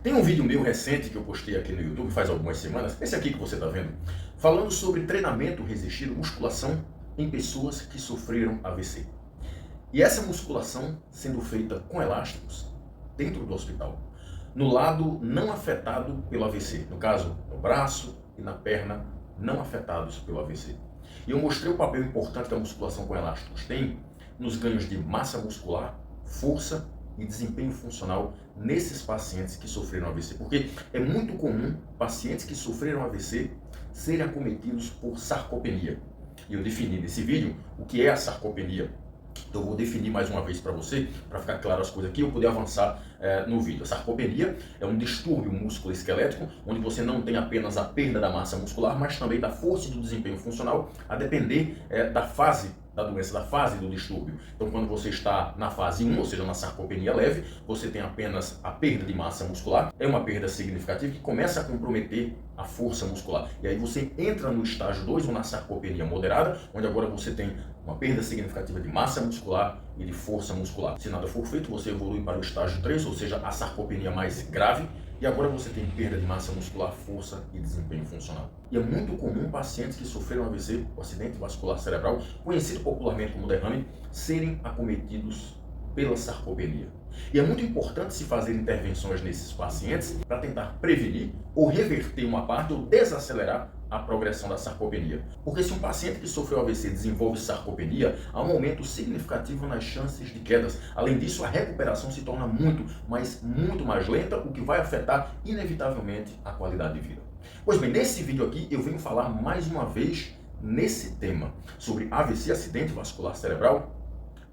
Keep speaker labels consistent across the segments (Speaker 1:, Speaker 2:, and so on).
Speaker 1: Tem um vídeo meu recente que eu postei aqui no YouTube faz algumas semanas, esse aqui que você está vendo, falando sobre treinamento resistido, musculação em pessoas que sofreram AVC. E essa musculação sendo feita com elásticos dentro do hospital, no lado não afetado pelo AVC, no caso, no braço e na perna não afetados pelo AVC. E eu mostrei o papel importante que a musculação com elásticos tem nos ganhos de massa muscular, força e desempenho funcional nesses pacientes que sofreram AVC, porque é muito comum pacientes que sofreram AVC serem acometidos por sarcopenia. E eu defini nesse vídeo o que é a sarcopenia. Então eu vou definir mais uma vez para você, para ficar claro as coisas aqui, eu poder avançar no vídeo. A sarcopenia é um distúrbio musculoesquelético, onde você não tem apenas a perda da massa muscular, mas também da força e do desempenho funcional, a depender da fase da doença, da fase do distúrbio. Então, quando você está na fase 1, ou seja, na sarcopenia leve, você tem apenas a perda de massa muscular, é uma perda significativa que começa a comprometer a força muscular. E aí você entra no estágio 2, ou na sarcopenia moderada, onde agora você tem uma perda significativa de massa muscular e de força muscular. Se nada for feito, você evolui para o estágio 3, ou seja, a sarcopenia mais grave, e agora você tem perda de massa muscular, força e desempenho funcional. E é muito comum pacientes que sofreram AVC, o acidente vascular cerebral, conhecido popularmente como derrame, serem acometidos pela sarcopenia. E é muito importante se fazer intervenções nesses pacientes para tentar prevenir ou reverter uma parte ou desacelerar a progressão da sarcopenia. Porque se um paciente que sofreu AVC desenvolve sarcopenia, há um aumento significativo nas chances de quedas. Além disso, a recuperação se torna muito mais lenta, o que vai afetar inevitavelmente a qualidade de vida. Pois bem, nesse vídeo aqui eu venho falar mais uma vez nesse tema sobre AVC, acidente vascular cerebral,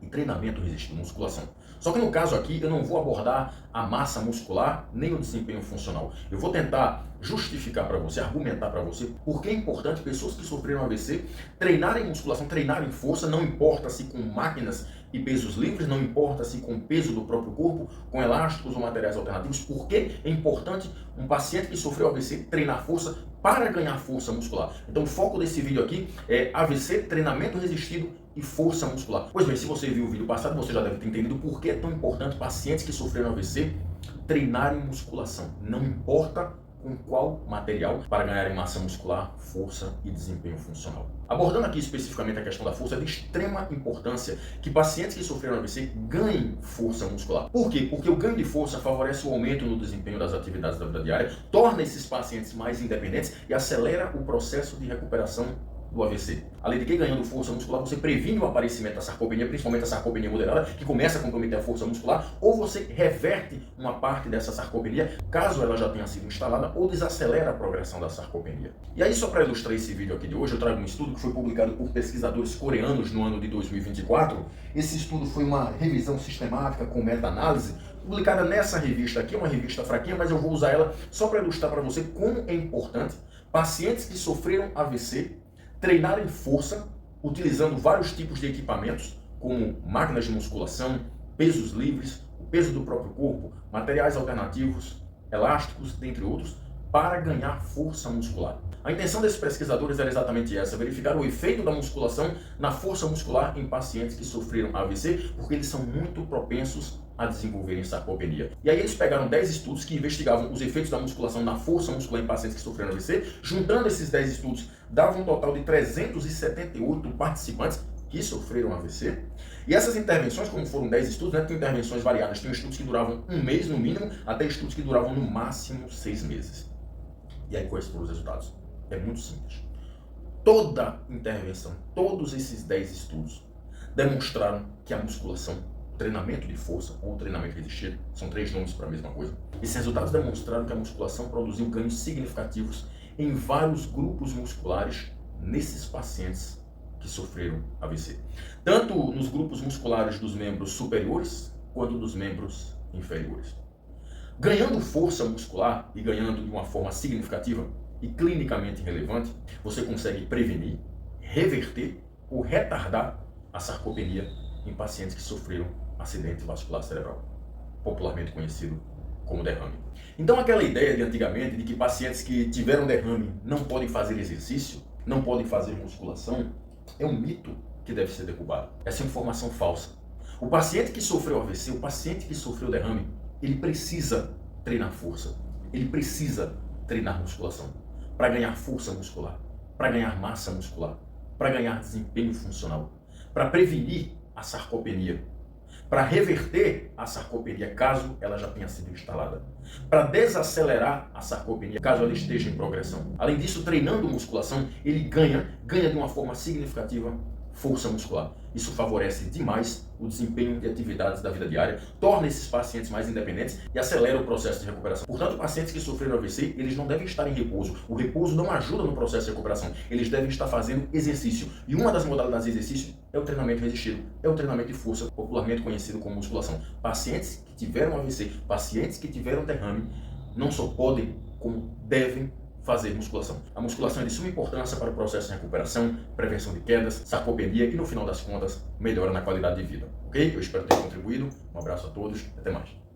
Speaker 1: e treinamento resistido, musculação. Só que no caso aqui eu não vou abordar a massa muscular nem o desempenho funcional. Eu vou tentar justificar para você, argumentar para você por que é importante pessoas que sofreram AVC treinarem musculação, treinarem força, não importa se com máquinas e pesos livres, não importa se com peso do próprio corpo, com elásticos ou materiais alternativos, por que é importante um paciente que sofreu AVC treinar força para ganhar força muscular. Então o foco desse vídeo aqui é AVC, treinamento resistido e força muscular. Pois bem, se você viu o vídeo passado, você já deve ter entendido por que é tão importante pacientes que sofreram AVC treinarem musculação. Não importa com qual material, para ganharem massa muscular, força e desempenho funcional. Abordando aqui especificamente a questão da força, é de extrema importância que pacientes que sofreram AVC ganhem força muscular. Por quê? Porque o ganho de força favorece o aumento no desempenho das atividades da vida diária, torna esses pacientes mais independentes e acelera o processo de recuperação do AVC. Além de que, ganhando força muscular, você previne o aparecimento da sarcopenia, principalmente a sarcopenia moderada, que começa a comprometer a força muscular, ou você reverte uma parte dessa sarcopenia, caso ela já tenha sido instalada, ou desacelera a progressão da sarcopenia. E aí, só para ilustrar esse vídeo aqui de hoje, eu trago um estudo que foi publicado por pesquisadores coreanos no ano de 2024. Esse estudo foi uma revisão sistemática com meta-análise, publicada nessa revista aqui, uma revista fraquinha, mas eu vou usar ela só para ilustrar para você como é importante pacientes que sofreram AVC treinarem força utilizando vários tipos de equipamentos, como máquinas de musculação, pesos livres, o peso do próprio corpo, materiais alternativos, elásticos, dentre outros, para ganhar força muscular. A intenção desses pesquisadores era exatamente essa, verificar o efeito da musculação na força muscular em pacientes que sofreram AVC, porque eles são muito propensos a desenvolverem sarcopenia. E aí eles pegaram 10 estudos que investigavam os efeitos da musculação na força muscular em pacientes que sofreram AVC, juntando esses 10 estudos, dava um total de 378 participantes que sofreram AVC. E essas intervenções, como foram 10 estudos, né, tem intervenções variadas, tem estudos que duravam um mês no mínimo, até estudos que duravam no máximo 6 meses. E aí quais foram os resultados? É muito simples. Toda intervenção, todos esses 10 estudos demonstraram que a musculação, treinamento de força ou treinamento resistido, são 3 nomes para a mesma coisa. Esses resultados demonstraram que a musculação produziu ganhos significativos em vários grupos musculares nesses pacientes que sofreram AVC. Tanto nos grupos musculares dos membros superiores quanto dos membros inferiores. Ganhando força muscular e ganhando de uma forma significativa e clinicamente relevante, você consegue prevenir, reverter ou retardar a sarcopenia em pacientes que sofreram acidente vascular cerebral, popularmente conhecido como derrame. Então aquela ideia de antigamente de que pacientes que tiveram derrame não podem fazer exercício, não podem fazer musculação, é um mito que deve ser derrubado. Essa é uma informação falsa. O paciente que sofreu AVC, o paciente que sofreu derrame, ele precisa treinar força. Ele precisa treinar musculação para ganhar força muscular, para ganhar massa muscular, para ganhar desempenho funcional, para prevenir a sarcopenia, para reverter a sarcopenia caso ela já tenha sido instalada, para desacelerar a sarcopenia caso ela esteja em progressão. Além disso, treinando musculação, ele ganha de uma forma significativa força muscular. Isso favorece demais o desempenho de atividades da vida diária, torna esses pacientes mais independentes e acelera o processo de recuperação. Portanto, pacientes que sofreram AVC, eles não devem estar em repouso. O repouso não ajuda no processo de recuperação. Eles devem estar fazendo exercício. E uma das modalidades de exercício é o treinamento resistido, é o treinamento de força, popularmente conhecido como musculação. Pacientes que tiveram AVC, pacientes que tiveram derrame, não só podem, como devem fazer musculação. A musculação é de suma importância para o processo de recuperação, prevenção de quedas, sarcopenia e, no final das contas, melhora na qualidade de vida. Ok? Eu espero ter contribuído. Um abraço a todos. Até mais.